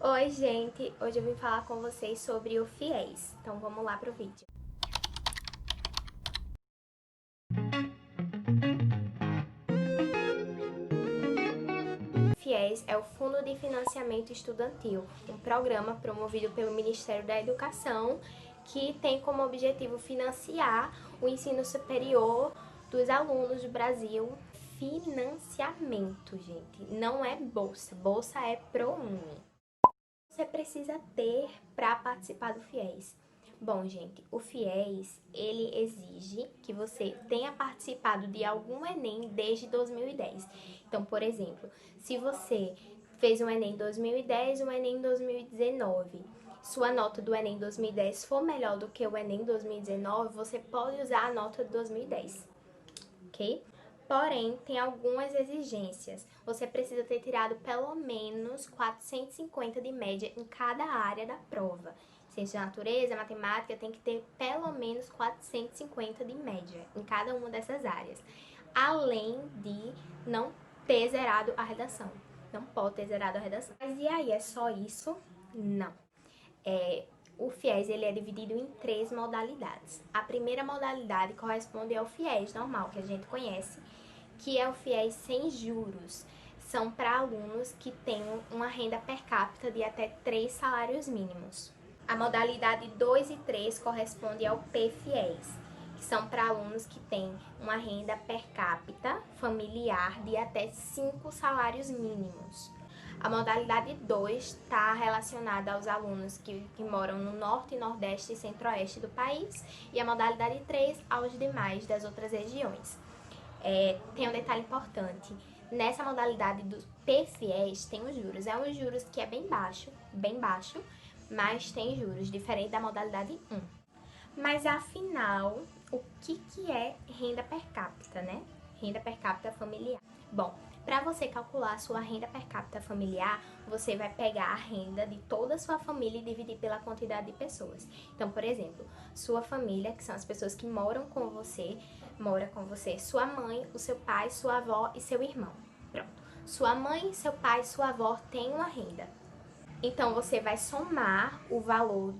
Oi, gente! Hoje eu vim falar com vocês sobre o FIES. Então vamos lá pro vídeo. O FIES é o Fundo de Financiamento Estudantil, um programa promovido pelo Ministério da Educação que tem como objetivo financiar o ensino superior dos alunos do Brasil. Financiamento, gente, não é bolsa. Bolsa é ProUni. Você precisa ter para participar do FIES? Bom, gente, o FIES, ele exige que você tenha participado de algum Enem desde 2010. Então, por exemplo, se você fez um Enem em 2010 e um Enem em 2019, sua nota do Enem 2010 for melhor do que o Enem 2019, você pode usar a nota de 2010, ok? Porém, tem algumas exigências. Você precisa ter tirado pelo menos 450 de média em cada área da prova. Ciência da natureza, matemática, tem que ter pelo menos 450 de média em cada uma dessas áreas. Além de não ter zerado a redação. Não pode ter zerado a redação. Mas e aí, é só isso? Não. O FIES ele é dividido em 3 modalidades. A primeira modalidade corresponde ao FIES normal, que a gente conhece, que é o FIES sem juros. São para alunos que têm uma renda per capita de até 3 salários mínimos. A modalidade 2 e 3 corresponde ao PFIES, que são para alunos que têm uma renda per capita familiar de até 5 salários mínimos. A modalidade 2 está relacionada aos alunos que moram no norte, nordeste e centro-oeste do país, e a modalidade 3 aos demais das outras regiões. Tem um detalhe importante, nessa modalidade do PFIES tem os juros, é um juros que é bem baixo, mas tem juros, diferente da modalidade 1. Mas afinal, o que é renda per capita, né? Renda per capita familiar. Bom, para você calcular a sua renda per capita familiar, você vai pegar a renda de toda a sua família e dividir pela quantidade de pessoas. Então, por exemplo, sua família, que são as pessoas que moram com você, sua mãe, o seu pai, sua avó e seu irmão. Pronto. Sua mãe, seu pai, sua avó têm uma renda. Então, você vai somar o valor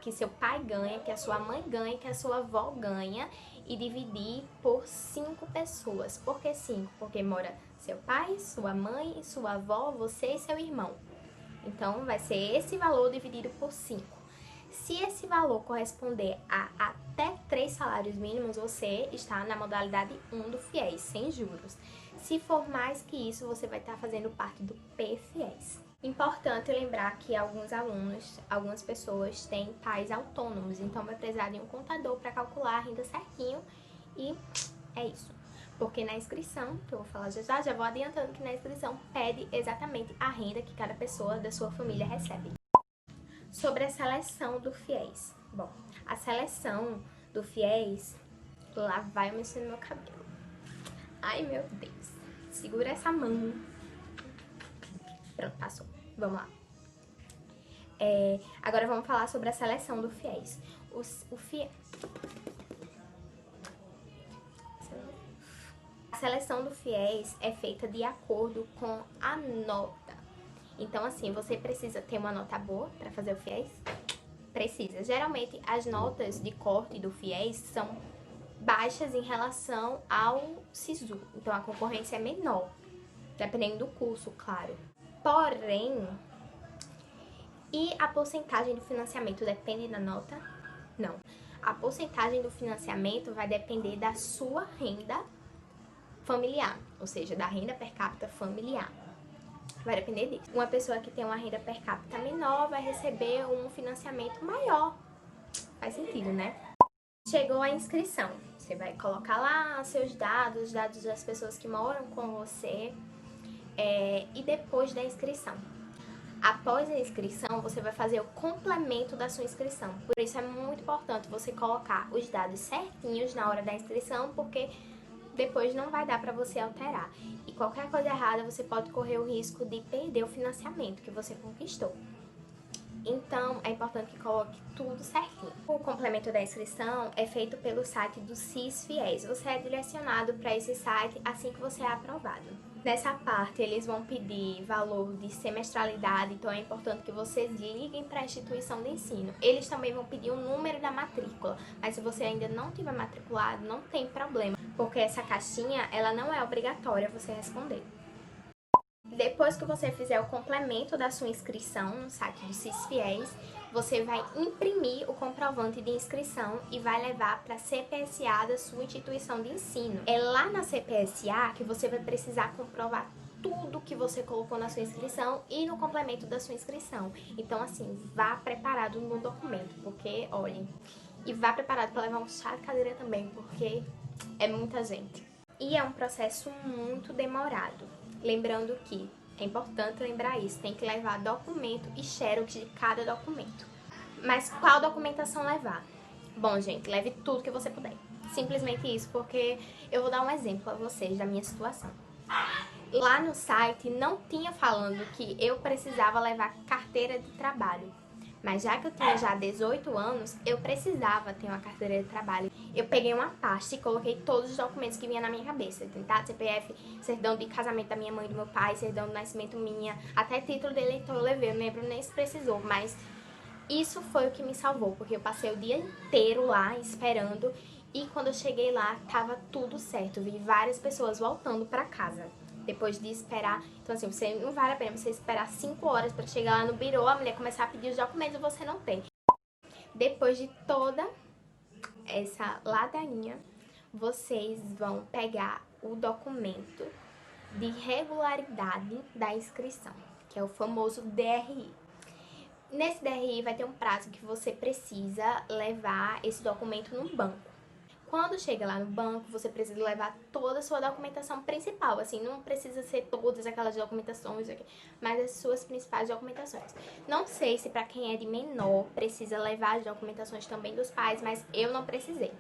que seu pai ganha, que a sua mãe ganha, que a sua avó ganha e dividir por 5 pessoas. Por que 5? Porque mora seu pai, sua mãe, sua avó, você e seu irmão. Então, vai ser esse valor dividido por 5. Se esse valor corresponder a até 3 salários mínimos, você está na modalidade 1 do FIES, sem juros. Se for mais que isso, você vai estar fazendo parte do PFIES. Importante lembrar que algumas pessoas têm pais autônomos, então vai precisar de um contador para calcular a renda certinho e é isso. Porque na inscrição, que eu vou falar já vou adiantando que na inscrição pede exatamente a renda que cada pessoa da sua família recebe. Sobre a seleção do FIES. Bom, a seleção do FIES, lá vai eu mexendo no meu cabelo. Ai, meu Deus. Segura essa mão. Pronto, passou. Vamos lá. Agora vamos falar sobre a seleção do FIES. A seleção do FIES é feita de acordo com a nota. Então, assim, você precisa ter uma nota boa para fazer o FIES? Precisa. Geralmente, as notas de corte do FIES são baixas em relação ao SISU. Então, a concorrência é menor, dependendo do curso, claro. Porém, e a porcentagem do financiamento depende da nota? Não. A porcentagem do financiamento vai depender da sua renda familiar, ou seja, da renda per capita familiar. Vai depender disso. Uma pessoa que tem uma renda per capita menor vai receber um financiamento maior. Faz sentido, né? Chegou a inscrição. Você vai colocar lá seus dados, os dados das pessoas que moram com você. E depois da inscrição. Após a inscrição, você vai fazer o complemento da sua inscrição. Por isso é muito importante você colocar os dados certinhos na hora da inscrição, porque depois não vai dar para você alterar. E qualquer coisa errada, você pode correr o risco de perder o financiamento que você conquistou. Então, é importante que coloque tudo certinho. O complemento da inscrição é feito pelo site do SIS FIES. Você é direcionado para esse site assim que você é aprovado. Nessa parte, eles vão pedir valor de semestralidade, então é importante que vocês liguem para a instituição de ensino. Eles também vão pedir o número da matrícula, mas se você ainda não tiver matriculado, não tem problema, porque essa caixinha, ela não é obrigatória você responder. Depois que você fizer o complemento da sua inscrição no site do CIS-Fiéis, você vai imprimir o comprovante de inscrição e vai levar para a CPSA da sua instituição de ensino. É lá na CPSA que você vai precisar comprovar tudo que você colocou na sua inscrição e no complemento da sua inscrição. Então, assim, vá preparado no documento, porque, olhem, e vá preparado para levar um chá de cadeira também, porque é muita gente. E é um processo muito demorado. Lembrando que é importante lembrar isso, tem que levar documento e xerox de cada documento. Mas qual documentação levar? Bom, gente, leve tudo que você puder. Simplesmente isso, porque eu vou dar um exemplo a vocês da minha situação. Lá no site não tinha falando que eu precisava levar carteira de trabalho. Mas já que eu tinha já 18 anos, eu precisava ter uma carteira de trabalho. Eu peguei uma pasta e coloquei todos os documentos que vinha na minha cabeça. Tá? CPF, certidão de casamento da minha mãe e do meu pai, certidão de nascimento minha, até título de eleitor eu levei, eu não lembro nem se precisou, mas isso foi o que me salvou, porque eu passei o dia inteiro lá esperando e quando eu cheguei lá, tava tudo certo. Vi várias pessoas voltando pra casa depois de esperar. Então, assim, você não vale a pena você esperar 5 horas pra chegar lá no birô, a mulher começar a pedir os documentos e você não tem. Depois de toda essa ladainha, vocês vão pegar o documento de regularidade da inscrição, que é o famoso DRI. Nesse DRI vai ter um prazo que você precisa levar esse documento no banco. Quando chega lá no banco, você precisa levar toda a sua documentação principal, assim, não precisa ser todas aquelas documentações, mas as suas principais documentações. Não sei se para quem é de menor precisa levar as documentações também dos pais, mas eu não precisei.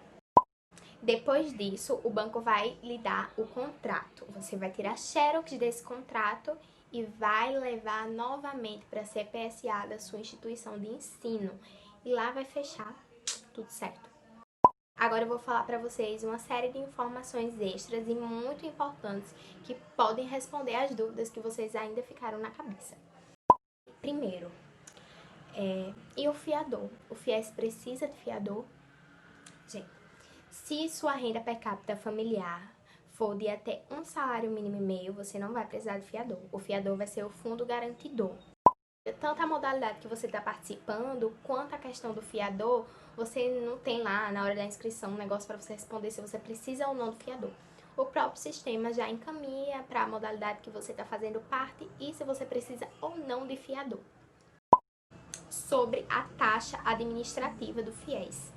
Depois disso, o banco vai lhe dar o contrato. Você vai tirar xerox desse contrato e vai levar novamente para a CPSA da sua instituição de ensino. E lá vai fechar tudo certo. Agora eu vou falar para vocês uma série de informações extras e muito importantes que podem responder às dúvidas que vocês ainda ficaram na cabeça. Primeiro, e o fiador? O FIES precisa de fiador? Gente, se sua renda per capita familiar for de até um salário mínimo e meio, você não vai precisar de fiador. O fiador vai ser o fundo garantidor. Tanto a modalidade que você está participando, quanto a questão do fiador, você não tem lá, na hora da inscrição, um negócio para você responder se você precisa ou não do fiador. O próprio sistema já encaminha para a modalidade que você está fazendo parte e se você precisa ou não de fiador. Sobre a taxa administrativa do FIES.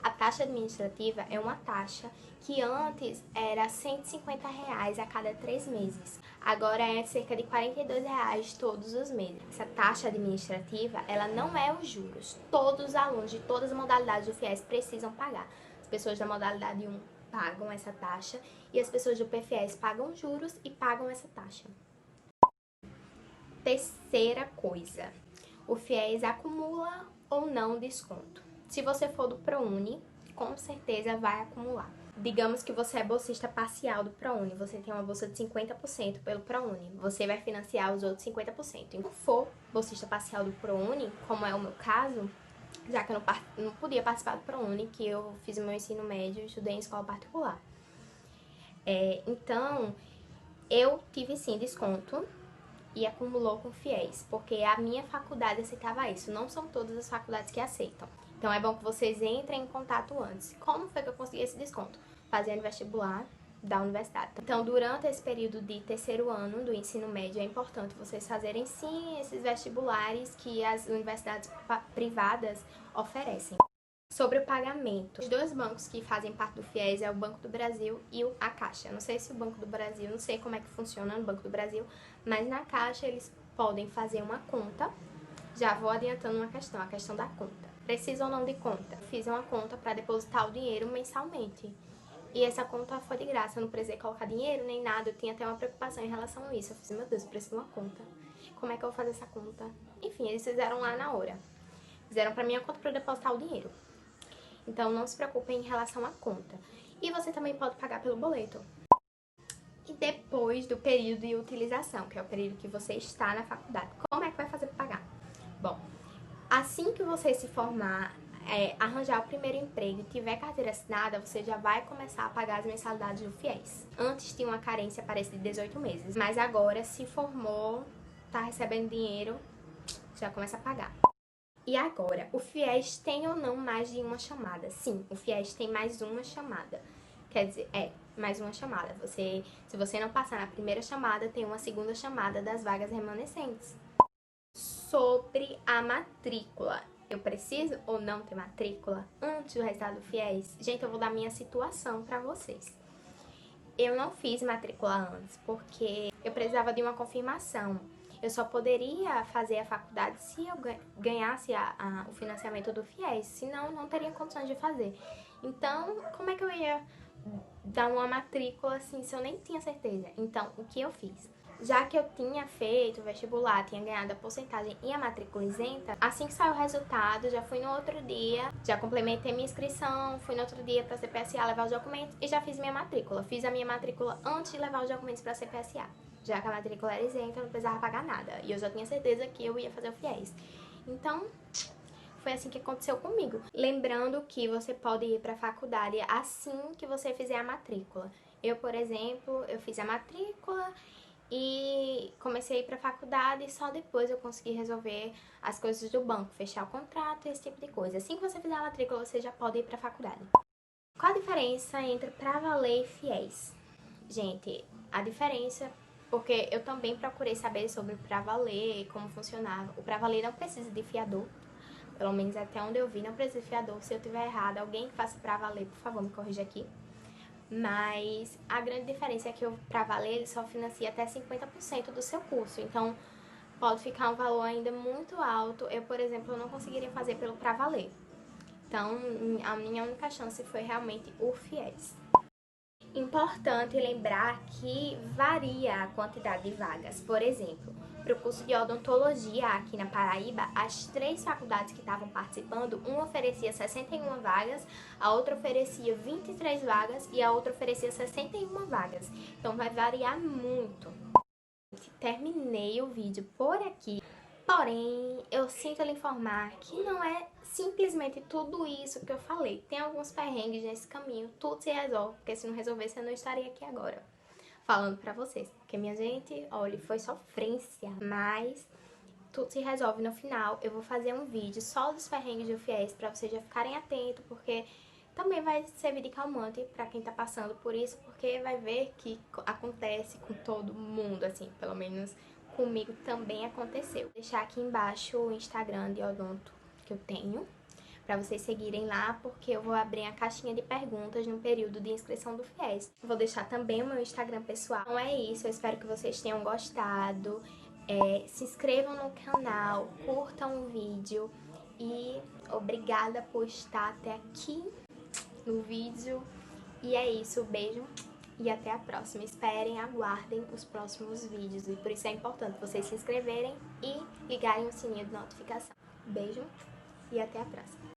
A taxa administrativa é uma taxa que antes era R$ 150 a cada 3 meses. Agora é cerca de R$ 42 todos os meses. Essa taxa administrativa, ela não é os juros. Todos os alunos de todas as modalidades do FIES precisam pagar. As pessoas da modalidade 1 pagam essa taxa e as pessoas do PFIES pagam juros e pagam essa taxa. Terceira coisa, o FIES acumula ou não desconto. Se você for do ProUni, com certeza vai acumular. Digamos que você é bolsista parcial do ProUni, você tem uma bolsa de 50% pelo ProUni, você vai financiar os outros 50%. Se for bolsista parcial do ProUni, como é o meu caso, já que eu não podia participar do ProUni, que eu fiz o meu ensino médio e estudei em escola particular. Então, eu tive sim desconto e acumulou com FIES, porque a minha faculdade aceitava isso, não são todas as faculdades que aceitam. Então é bom que vocês entrem em contato antes. Como foi que eu consegui esse desconto? Fazendo vestibular da universidade. Então, durante esse período de terceiro ano do ensino médio, é importante vocês fazerem sim esses vestibulares que as universidades privadas oferecem. Sobre o pagamento, os dois bancos que fazem parte do FIES é o Banco do Brasil e a Caixa. Eu não sei se o Banco do Brasil, não sei como é que funciona no Banco do Brasil, mas na Caixa eles podem fazer uma conta. Já vou adiantando uma questão, a questão da conta. Precisa ou não de conta? Fiz uma conta para depositar o dinheiro mensalmente. E essa conta foi de graça, eu não precisei colocar dinheiro nem nada, eu tinha até uma preocupação em relação a isso. Eu fiz, meu Deus, eu preciso de uma conta. Como é que eu vou fazer essa conta? Enfim, eles fizeram lá na hora. Fizeram para minha conta para eu depositar o dinheiro. Então, não se preocupem em relação à conta. E você também pode pagar pelo boleto. E E depois do período de utilização, que é o período que você está na faculdade. Como é que vai fazer para pagar? Bom, assim que você se formar, arranjar o primeiro emprego e tiver carteira assinada, você já vai começar a pagar as mensalidades do FIES. Antes tinha uma carência, parece, de 18 meses, mas agora se formou, tá recebendo dinheiro, já começa a pagar. E agora, o FIES tem ou não mais de uma chamada? Sim, o FIES tem mais uma chamada. Quer dizer, mais uma chamada. Se você não passar na primeira chamada, tem uma segunda chamada das vagas remanescentes. Sobre a matrícula. Eu preciso ou não ter matrícula antes do resultado do FIES? Gente, eu vou dar minha situação pra vocês. Eu não fiz matrícula antes, porque eu precisava de uma confirmação. Eu só poderia fazer a faculdade se eu ganhasse o financiamento do FIES, senão não teria condições de fazer. Então, como é que eu ia dar uma matrícula assim se eu nem tinha certeza? Então, o que eu fiz? Já que eu tinha feito o vestibular, tinha ganhado a porcentagem e a matrícula isenta, assim que saiu o resultado, já fui no outro dia, já complementei minha inscrição, fui no outro dia pra CPSA levar os documentos e já fiz minha matrícula. Fiz a minha matrícula antes de levar os documentos pra CPSA. Já que a matrícula era isenta, eu não precisava pagar nada. E eu já tinha certeza que eu ia fazer o FIES. Então, foi assim que aconteceu comigo. Lembrando que você pode ir pra faculdade assim que você fizer a matrícula. Eu, por exemplo, eu fiz a matrícula e comecei a ir pra faculdade e só depois eu consegui resolver as coisas do banco, fechar o contrato, esse tipo de coisa. Assim que você fizer a matrícula, você já pode ir pra faculdade. Qual a diferença entre pra valer e FIES? Gente, a diferença, porque eu também procurei saber sobre o pra valer, como funcionava. O pra valer não precisa de fiador, pelo menos até onde eu vi, não precisa de fiador. Se eu tiver errado, alguém que faça pra valer, por favor, me corrija aqui. Mas a grande diferença é que o pra valer ele só financia até 50% do seu curso. Então, pode ficar um valor ainda muito alto. Eu, por exemplo, não conseguiria fazer pelo pra valer. Então, a minha única chance foi realmente o FIES. Importante lembrar que varia a quantidade de vagas. Por exemplo, para o curso de odontologia aqui na Paraíba, as 3 faculdades que estavam participando, uma oferecia 61 vagas, a outra oferecia 23 vagas e a outra oferecia 61 vagas. Então vai variar muito. Terminei o vídeo por aqui. Porém, eu sinto lhe informar que não é simplesmente tudo isso que eu falei. Tem alguns perrengues nesse caminho, tudo se resolve, porque se não resolvesse eu não estaria aqui agora falando pra vocês. Porque, minha gente, olha, foi sofrência, mas tudo se resolve no final. Eu vou fazer um vídeo só dos perrengues do FIES pra vocês já ficarem atentos, porque também vai servir de calmante pra quem tá passando por isso, porque vai ver que acontece com todo mundo, assim, pelo menos comigo também aconteceu. Vou deixar aqui embaixo o Instagram de odonto que eu tenho, pra vocês seguirem lá, porque eu vou abrir a caixinha de perguntas no período de inscrição do FIES. Vou deixar também o meu Instagram pessoal. Então é isso, eu espero que vocês tenham gostado. Se inscrevam no canal, curtam o vídeo e obrigada por estar até aqui no vídeo. E é isso, beijo e até a próxima. Esperem, aguardem os próximos vídeos. E por isso é importante vocês se inscreverem e ligarem o sininho de notificação. Beijo e até a próxima.